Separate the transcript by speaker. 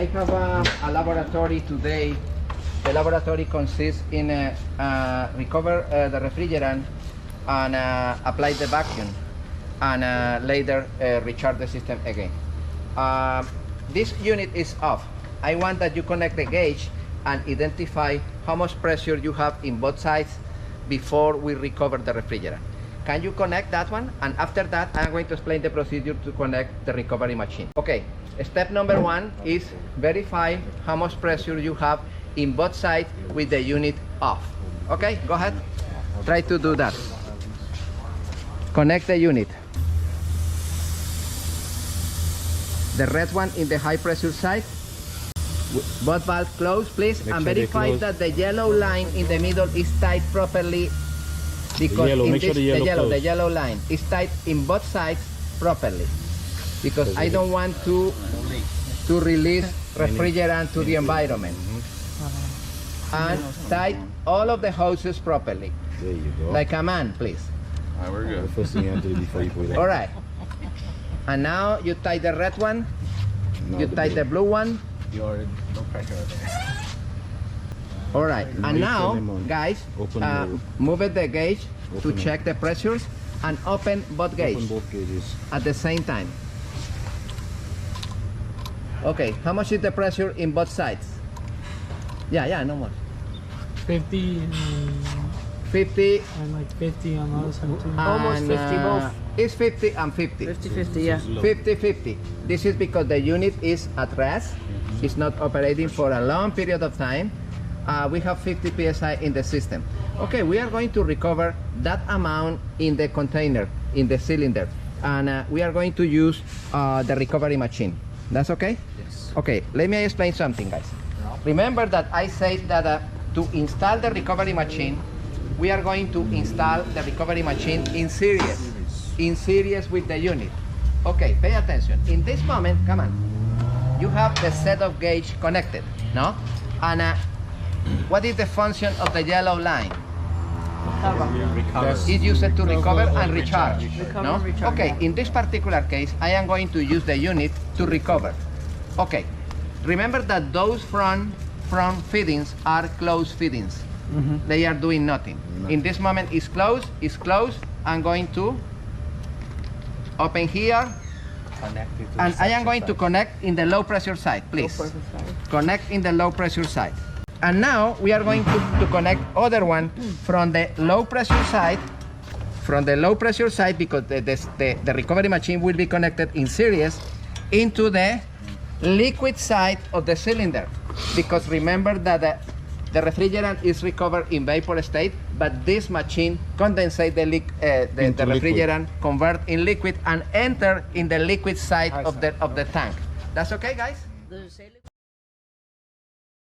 Speaker 1: I have a laboratory today. The laboratory consists in recover the refrigerant and apply the vacuum and later recharge the system again. This unit is off. I want that you connect the gauge and identify how much pressure you have in both sides before we recover the refrigerant. Can you connect that one? And after that, I'm going to explain the procedure to connect the recovery machine. Okay, step number 1 is verify how much pressure you have in both sides with the unit off. Okay, go ahead. Try to do that. Connect the unit. The red one in the high pressure side. Both valves closed, please, and verify that the yellow line in the middle is tied properly. Because the yellow line is tied in both sides properly. Because I don't want to release refrigerant to the environment. And tie all of the hoses properly.
Speaker 2: There you go.
Speaker 1: Like a man, please.
Speaker 2: Alright, we're good. The first thing you have to do before you put it.
Speaker 1: All right. And now you tie the red one. You tie the blue one.
Speaker 3: You're no pressure there.
Speaker 1: All right. And now, guys, move the gauge to check the pressures and open both gauges at the same time. Okay. How much is the pressure in both sides? Yeah, no more.
Speaker 4: 50
Speaker 1: and
Speaker 4: like 50 on the other side too.
Speaker 1: Almost 50 both. It's 50 and 50.
Speaker 5: 50-50, yeah.
Speaker 1: 50-50. This is because the unit is at rest. It's not operating for a long period of time. We have 50 psi in the system. Okay, we are going to recover that amount in the container, in the cylinder. And we are going to use the recovery machine. That's okay?
Speaker 3: Yes.
Speaker 1: Okay, let me explain something, guys. Remember that I said that to install the recovery machine, we are going to install the recovery machine in series with the unit. Okay, pay attention. In this moment, come on, you have the set of gauge connected, no? And what is the function of the yellow line? It's used to recover and recharge, no? Okay, in this particular case, I am going to use the unit to recover. Okay, remember that those front fittings are closed fittings. They are doing nothing. In this moment, it's closed. I'm going to open here. And I am going to connect in the low pressure side, please. Connect in the low pressure side. And now we are going to connect other one from the low pressure side. From the low pressure side, because the recovery machine will be connected in series into the liquid side of the cylinder. Because remember that the refrigerant is recovered in vapor state, but this machine condensates the refrigerant, convert in liquid, and enter in the liquid side of the tank. That's okay, guys?